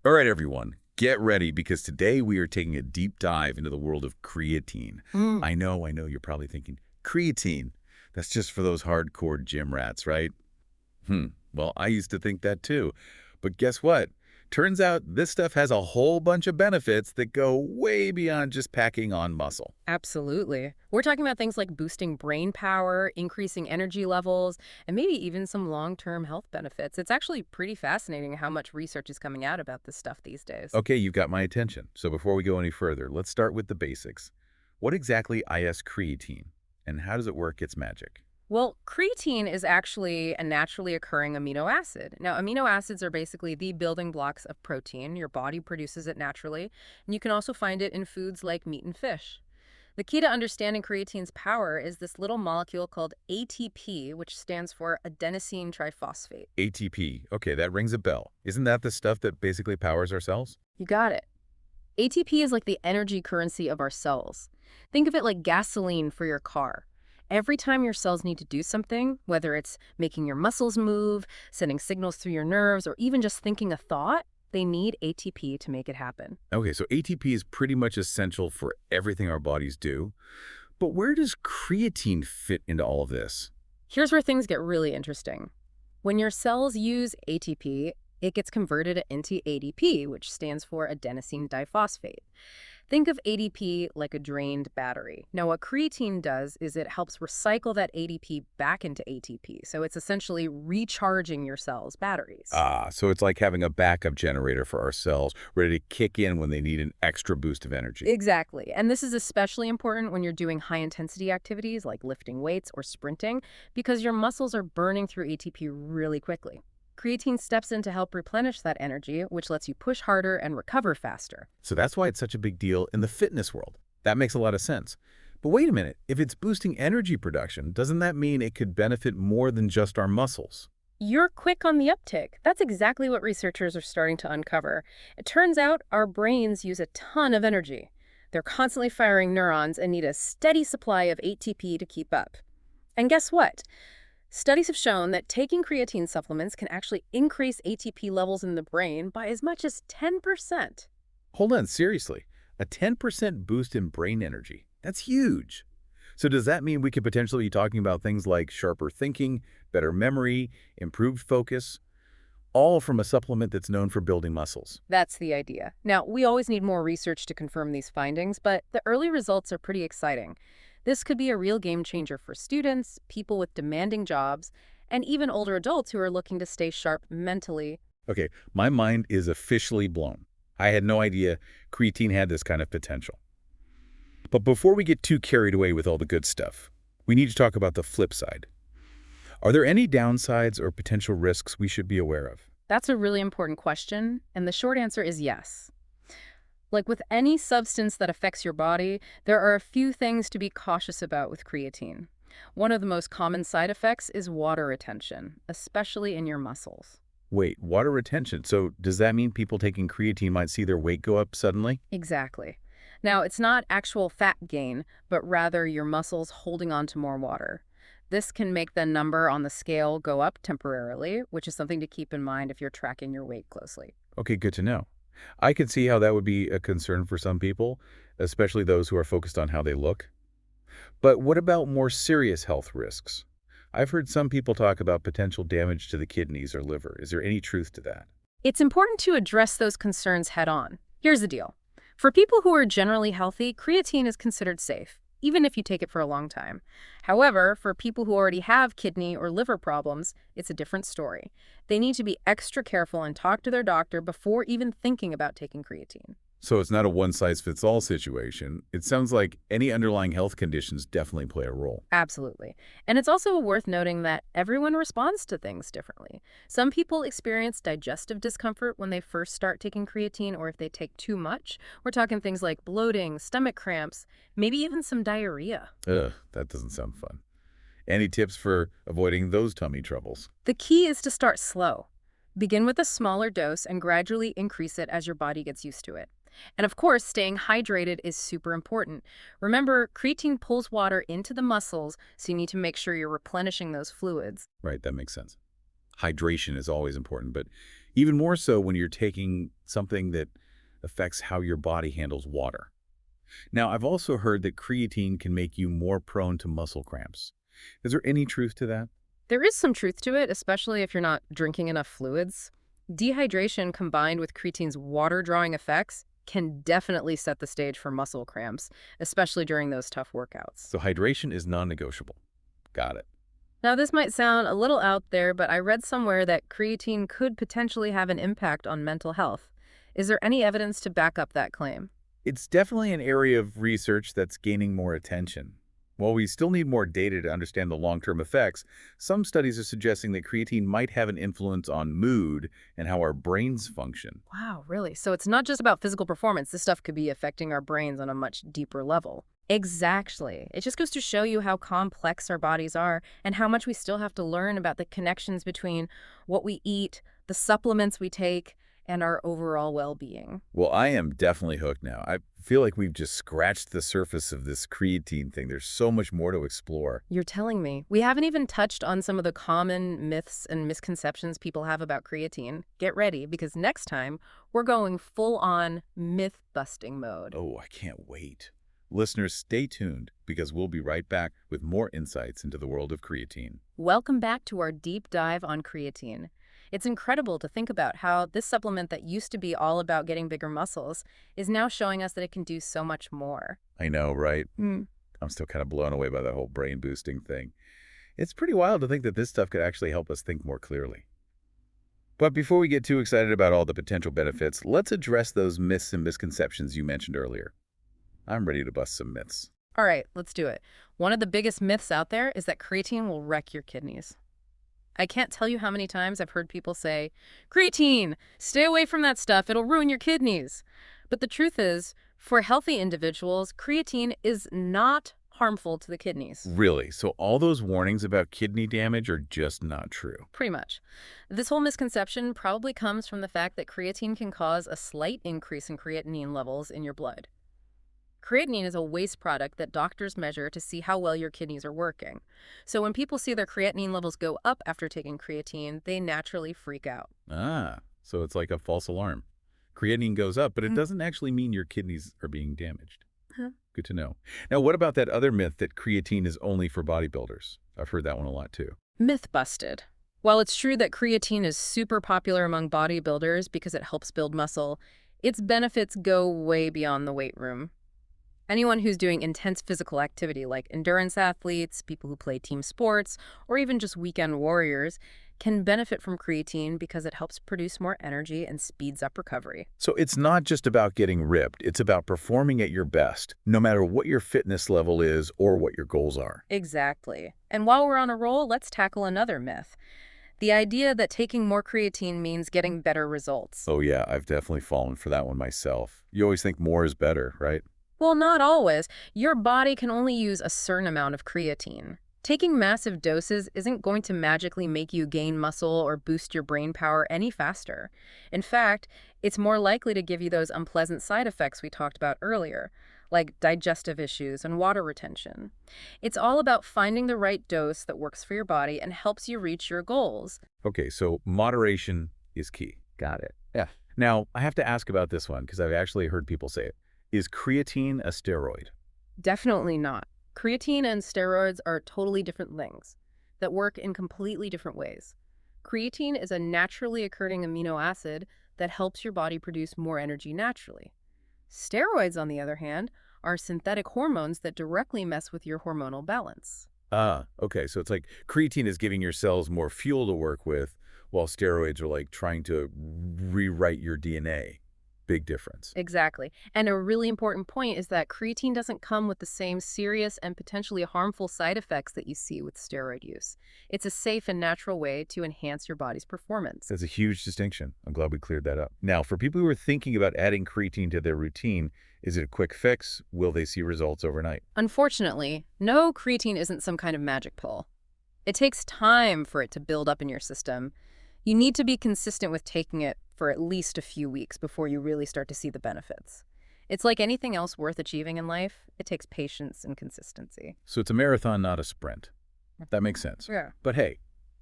All right, everyone, get ready because today we are taking a deep dive into the world of creatine. Mm. I know, you're probably thinking, creatine, that's just for those hardcore gym rats, right? Hmm, well, I used to think that too. But guess what? Turns out this stuff has a whole bunch of benefits that go way beyond just packing on muscle. Absolutely. We're talking about things like boosting brain power, increasing energy levels, and maybe even some long-term health benefits. It's actually pretty fascinating how much research is coming out about this stuff these days. Okay, you've got my attention. So before we go any further, let's start with the basics. What exactly is creatine, and how does it work its magic? Well, creatine is actually a naturally occurring amino acid. Now, amino acids are basically the building blocks of protein. Your body produces it naturally, and you can also find it in foods like meat and fish. The key to understanding creatine's power is this little molecule called ATP, which stands for adenosine triphosphate. ATP. Okay, that rings a bell. Isn't that the stuff that basically powers our cells? You got it. ATP is like the energy currency of our cells. Think of it like gasoline for your car. Every time your cells need to do something, whether it's making your muscles move, sending signals through your nerves, or even just thinking a thought, they need ATP to make it happen. Okay, so ATP is pretty much essential for everything our bodies do. But where does creatine fit into all of this? Here's where things get really interesting. When your cells use ATP, it gets converted into ADP, which stands for adenosine diphosphate. Think of ADP like a drained battery. Now, what creatine does is it helps recycle that ADP back into ATP. So it's essentially recharging your cell's batteries. So it's like having a backup generator for our cells, ready to kick in when they need an extra boost of energy. Exactly. And this is especially important when you're doing high intensity activities like lifting weights or sprinting because your muscles are burning through ATP really quickly. Creatine steps in to help replenish that energy, which lets you push harder and recover faster. So that's why it's such a big deal in the fitness world. That makes a lot of sense. But wait a minute, if it's boosting energy production, doesn't that mean it could benefit more than just our muscles? You're quick on the uptick. That's exactly what researchers are starting to uncover. It turns out our brains use a ton of energy. They're constantly firing neurons and need a steady supply of ATP to keep up. And guess what? Studies have shown that taking creatine supplements can actually increase ATP levels in the brain by as much as 10%. Hold on, seriously. A 10% boost in brain energy. That's huge. So does that mean we could potentially be talking about things like sharper thinking, better memory, improved focus, all from a supplement that's known for building muscles? That's the idea. Now, we always need more research to confirm these findings, but the early results are pretty exciting. This could be a real game changer for students, people with demanding jobs, and even older adults who are looking to stay sharp mentally. Okay, my mind is officially blown. I had no idea creatine had this kind of potential. But before we get too carried away with all the good stuff, we need to talk about the flip side. Are there any downsides or potential risks we should be aware of? That's a really important question, and the short answer is yes. Like with any substance that affects your body, there are a few things to be cautious about with creatine. One of the most common side effects is water retention, especially in your muscles. Wait, water retention. So does that mean people taking creatine might see their weight go up suddenly? Exactly. Now, it's not actual fat gain, but rather your muscles holding on to more water. This can make the number on the scale go up temporarily, which is something to keep in mind if you're tracking your weight closely. Okay, good to know. I can see how that would be a concern for some people, especially those who are focused on how they look. But what about more serious health risks? I've heard some people talk about potential damage to the kidneys or liver. Is there any truth to that? It's important to address those concerns head on. Here's the deal. For people who are generally healthy, creatine is considered safe, even if you take it for a long time. However, for people who already have kidney or liver problems, it's a different story. They need to be extra careful and talk to their doctor before even thinking about taking creatine. So it's not a one-size-fits-all situation. It sounds like any underlying health conditions definitely play a role. Absolutely. And it's also worth noting that everyone responds to things differently. Some people experience digestive discomfort when they first start taking creatine or if they take too much. We're talking things like bloating, stomach cramps, maybe even some diarrhea. Ugh, that doesn't sound fun. Any tips for avoiding those tummy troubles? The key is to start slow. Begin with a smaller dose and gradually increase it as your body gets used to it. And of course, staying hydrated is super important. Remember, creatine pulls water into the muscles, so you need to make sure you're replenishing those fluids. Right, that makes sense. Hydration is always important, but Even more so when you're taking something that affects how your body handles water. Now, I've also heard that creatine can make you more prone to muscle cramps. Is there any truth to that? There is some truth to it, especially if you're not drinking enough fluids. Dehydration combined with creatine's water-drawing effects can definitely set the stage for muscle cramps, especially during those tough workouts. So hydration is non-negotiable. Got it. Now, this might sound a little out there, but I read somewhere that creatine could potentially have an impact on mental health. Is there any evidence to back up that claim? It's definitely an area of research that's gaining more attention. While we still need more data to understand the long-term effects, some studies are suggesting that creatine might have an influence on mood and how our brains function. Wow, really? So it's not just about physical performance. This stuff could be affecting our brains on a much deeper level. Exactly. It just goes to show you how complex our bodies are and how much we still have to learn about the connections between what we eat, the supplements we take, and our overall well-being. Well, I am definitely hooked now. I feel like we've just scratched the surface of this creatine thing. There's so much more to explore. You're telling me. We haven't even touched on some of the common myths and misconceptions people have about creatine. Get ready, because next time, we're going full-on myth-busting mode. Oh, I can't wait. Listeners, stay tuned because we'll be right back with more insights into the world of creatine. Welcome back to our deep dive on creatine. It's incredible to think about how this supplement that used to be all about getting bigger muscles is now showing us that it can do so much more. I know, right? Hmm. I'm still kind of blown away by that whole brain boosting thing. It's pretty wild to think that this stuff could actually help us think more clearly. But before we get too excited about all the potential benefits, let's address those myths and misconceptions you mentioned earlier. I'm ready to bust some myths. All right, let's do it. One of the biggest myths out there is that creatine will wreck your kidneys. I can't tell you how many times I've heard people say, "Creatine, stay away from that stuff, it'll ruin your kidneys." But the truth is, for healthy individuals, creatine is not harmful to the kidneys. Really? So all those warnings about kidney damage are just not true? Pretty much. This whole misconception probably comes from the fact that creatine can cause a slight increase in creatinine levels in your blood. Creatinine is a waste product that doctors measure to see how well your kidneys are working. So when people see their creatinine levels go up after taking creatine, they naturally freak out. Ah, so it's like a false alarm. Creatinine goes up, but it doesn't actually mean your kidneys are being damaged. Huh. Good to know. Now, what about that other myth that creatine is only for bodybuilders? I've heard that one a lot too. Myth busted. While it's true that creatine is super popular among bodybuilders because it helps build muscle, its benefits go way beyond the weight room. Anyone who's doing intense physical activity like endurance athletes, people who play team sports, or even just weekend warriors can benefit from creatine because it helps produce more energy and speeds up recovery. So it's not just about getting ripped. It's about performing at your best, no matter what your fitness level is or what your goals are. Exactly. And while we're on a roll, let's tackle another myth. The idea that taking more creatine means getting better results. Oh yeah, I've definitely fallen for that one myself. You always think more is better, right? Well, not always. Your body can only use a certain amount of creatine. Taking massive doses isn't going to magically make you gain muscle or boost your brain power any faster. In fact, it's more likely to give you those unpleasant side effects we talked about earlier, like digestive issues and water retention. It's all about finding the right dose that works for your body and helps you reach your goals. Okay, so moderation is key. Got it. Yeah. Now, I have to ask about this one because I've actually heard people say it. Is creatine a steroid? Definitely not. Creatine and steroids are totally different things that work in completely different ways. Creatine is a naturally occurring amino acid that helps your body produce more energy naturally. Steroids, on the other hand, are synthetic hormones that directly mess with your hormonal balance. Ah, okay. So it's like creatine is giving your cells more fuel to work with, while steroids are like trying to rewrite your DNA. Big difference. Exactly. And a really important point is that creatine doesn't come with the same serious and potentially harmful side effects that you see with steroid use. It's a safe and natural way to enhance your body's performance. That's a huge distinction. I'm glad we cleared that up. Now, for people who are thinking about adding creatine to their routine, is it a quick fix? Will they see results overnight? Unfortunately, no, creatine isn't some kind of magic pill. It takes time for it to build up in your system. You need to be consistent with taking it for at least a few weeks before you really start to see the benefits. It's like anything else worth achieving in life. It takes patience and consistency. So it's a marathon, not a sprint. That makes sense. Yeah. But hey,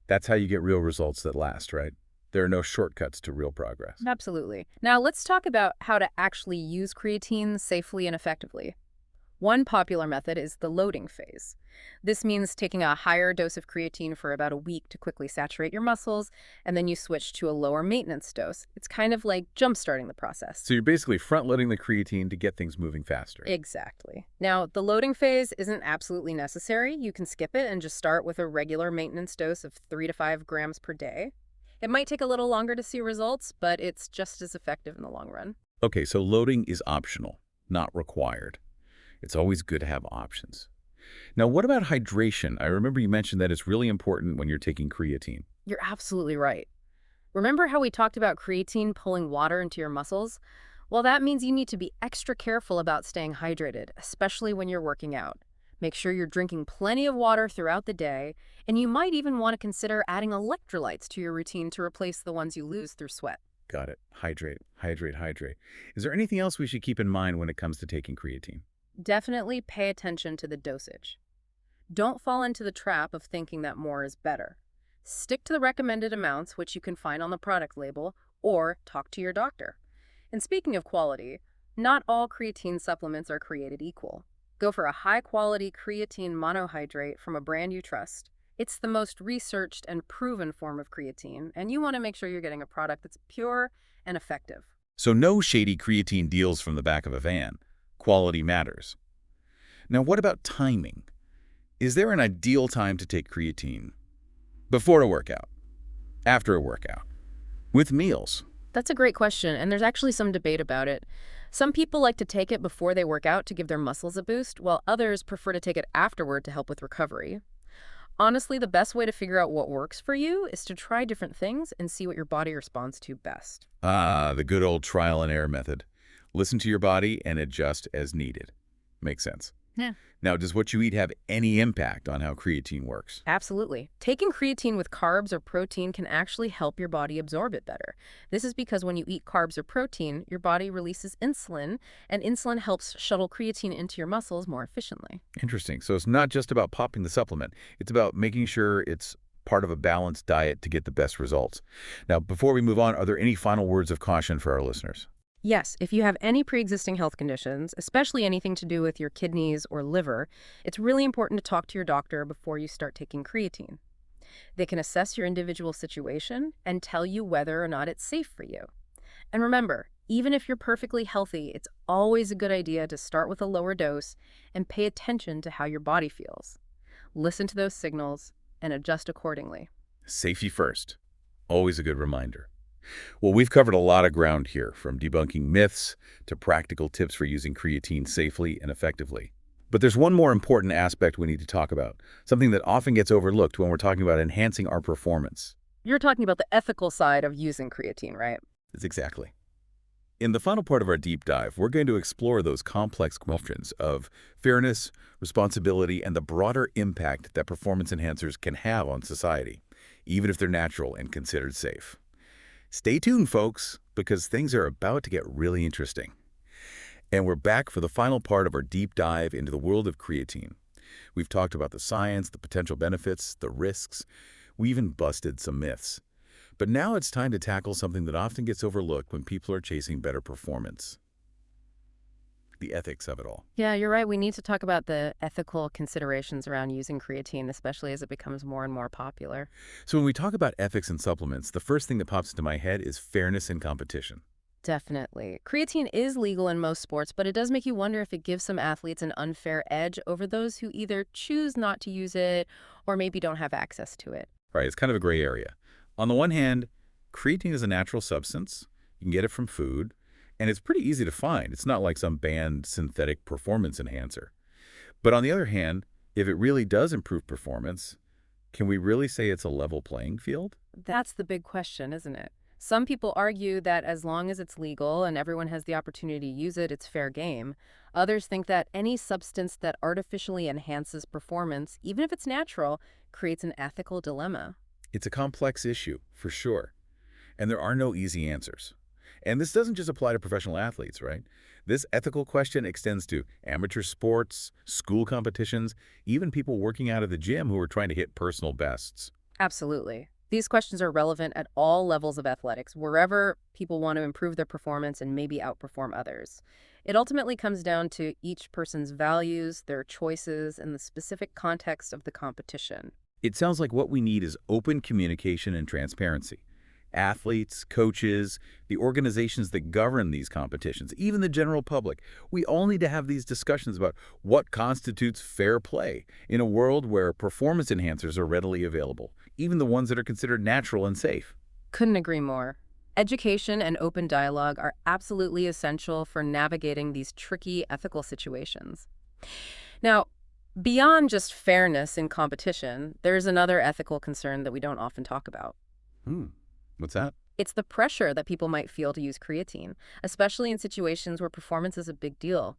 that's how you get real results that last, right? There are no shortcuts to real progress. Absolutely. Now let's talk about how to actually use creatine safely and effectively. One popular method is the loading phase. This means taking a higher dose of creatine for about a week to quickly saturate your muscles, and then you switch to a lower maintenance dose. It's kind of like jump-starting the process. So you're basically front-loading the creatine to get things moving faster. Exactly. Now, the loading phase isn't absolutely necessary. You can skip it and just start with a regular maintenance dose of 3 to 5 grams per day. It might take a little longer to see results, but it's just as effective in the long run. Okay, so loading is optional, not required. It's always good to have options. Now, what about hydration? I remember you mentioned that it's really important when you're taking creatine. You're absolutely right. Remember how we talked about creatine pulling water into your muscles? Well, that means you need to be extra careful about staying hydrated, especially when you're working out. Make sure you're drinking plenty of water throughout the day, and you might even want to consider adding electrolytes to your routine to replace the ones you lose through sweat. Got it. Hydrate, hydrate, hydrate. Is there anything else we should keep in mind when it comes to taking creatine? Definitely pay attention to the dosage. Don't fall into the trap of thinking that more is better. Stick to the recommended amounts, which you can find on the product label, or talk to your doctor. And speaking of quality, not all creatine supplements are created equal. Go for a high-quality creatine monohydrate from a brand you trust. It's the most researched and proven form of creatine, and you want to make sure you're getting a product that's pure and effective. So no shady creatine deals from the back of a van. Quality matters. Now, what about timing? Is there an ideal time to take creatine? Before a workout? After a workout? With meals? That's a great question, and there's actually some debate about it. Some people like to take it before they work out to give their muscles a boost, while others prefer to take it afterward to help with recovery. Honestly, the best way to figure out what works for you is to try different things and see what your body responds to best. Ah, the good old trial and error method. Listen to your body and adjust as needed. Makes sense. Yeah. Now, does what you eat have any impact on how creatine works? Absolutely. Taking creatine with carbs or protein can actually help your body absorb it better. This is because when you eat carbs or protein, your body releases insulin, and insulin helps shuttle creatine into your muscles more efficiently. Interesting. So it's not just about popping the supplement. It's about making sure it's part of a balanced diet to get the best results. Now, before we move on, are there any final words of caution for our listeners? Yes, if you have any pre-existing health conditions, especially anything to do with your kidneys or liver, it's really important to talk to your doctor before you start taking creatine. They can assess your individual situation and tell you whether or not it's safe for you. And remember, even if you're perfectly healthy, it's always a good idea to start with a lower dose and pay attention to how your body feels. Listen to those signals and adjust accordingly. Safety first. Always a good reminder. Well, we've covered a lot of ground here, from debunking myths to practical tips for using creatine safely and effectively. But there's one more important aspect we need to talk about, something that often gets overlooked when we're talking about enhancing our performance. You're talking about the ethical side of using creatine, right? That's exactly. In the final part of our deep dive, we're going to explore those complex questions of fairness, responsibility, and the broader impact that performance enhancers can have on society, even if they're natural and considered safe. Stay tuned, folks, because things are about to get really interesting. And we're back for the final part of our deep dive into the world of creatine. We've talked about the science, the potential benefits, the risks. We even busted some myths. But now it's time to tackle something that often gets overlooked when people are chasing better performance: the ethics of it all. Yeah, you're right. We need to talk about the ethical considerations around using creatine, especially as it becomes more and more popular. So when we talk about ethics and supplements, the first thing that pops into my head is fairness in competition. Definitely. Creatine is legal in most sports, but it does make you wonder if it gives some athletes an unfair edge over those who either choose not to use it or maybe don't have access to it. Right, it's kind of a gray area. On the one hand, creatine is a natural substance. You can get it from food, and it's pretty easy to find. It's not like some banned synthetic performance enhancer. But on the other hand, if it really does improve performance, can we really say it's a level playing field? That's the big question, isn't it? Some people argue that as long as it's legal and everyone has the opportunity to use it, it's fair game. Others think that any substance that artificially enhances performance, even if it's natural, creates an ethical dilemma. It's a complex issue, for sure. And there are no easy answers. And this doesn't just apply to professional athletes, right? This ethical question extends to amateur sports, school competitions, even people working out of the gym who are trying to hit personal bests. Absolutely. These questions are relevant at all levels of athletics, wherever people want to improve their performance and maybe outperform others. It ultimately comes down to each person's values, their choices, and the specific context of the competition. It sounds like what we need is open communication and transparency. Athletes, coaches, the organizations that govern these competitions, even the general public, we all need to have these discussions about what constitutes fair play in a world where performance enhancers are readily available, even the ones that are considered natural and safe. Couldn't agree more. Education and open dialogue are absolutely essential for navigating these tricky ethical situations. Now, beyond just fairness in competition, there's another ethical concern that we don't often talk about. Hmm. What's that? It's the pressure that people might feel to use creatine, especially in situations where performance is a big deal.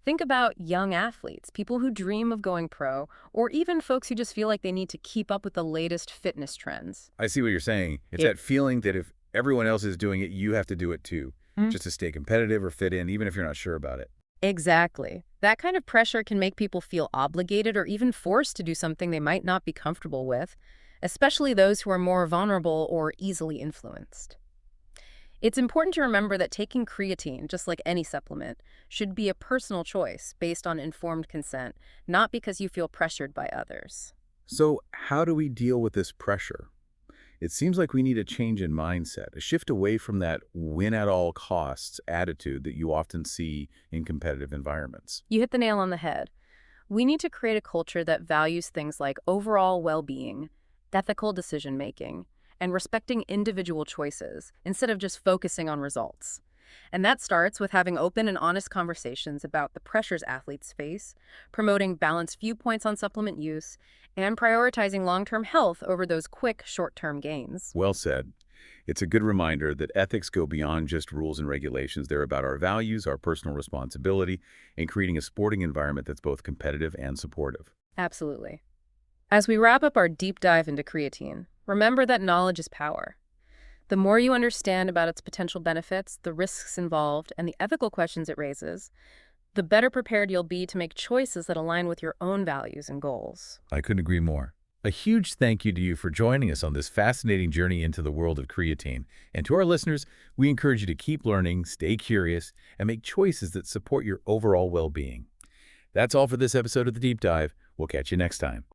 Think about young athletes, people who dream of going pro, or even folks who just feel like they need to keep up with the latest fitness trends. I see what you're saying. It's It, that feeling that if everyone else is doing it, you have to do it too, Mm. just to stay competitive or fit in, even if you're not sure about it. Exactly. That kind of pressure can make people feel obligated or even forced to do something they might not be comfortable with, especially those who are more vulnerable or easily influenced. It's important to remember that taking creatine, just like any supplement, should be a personal choice based on informed consent, not because you feel pressured by others. So how do we deal with this pressure? It seems like we need a change in mindset, a shift away from that win at all costs attitude that you often see in competitive environments. You hit the nail on the head. We need to create a culture that values things like overall well-being, ethical decision-making, and respecting individual choices instead of just focusing on results. And that starts with having open and honest conversations about the pressures athletes face, promoting balanced viewpoints on supplement use, and prioritizing long-term health over those quick, short-term gains. Well said. It's a good reminder that ethics go beyond just rules and regulations. They're about our values, our personal responsibility, and creating a sporting environment that's both competitive and supportive. Absolutely. As we wrap up our deep dive into creatine, remember that knowledge is power. The more you understand about its potential benefits, the risks involved, and the ethical questions it raises, the better prepared you'll be to make choices that align with your own values and goals. I couldn't agree more. A huge thank you to you for joining us on this fascinating journey into the world of creatine. And to our listeners, we encourage you to keep learning, stay curious, and make choices that support your overall well-being. That's all for this episode of The Deep Dive. We'll catch you next time.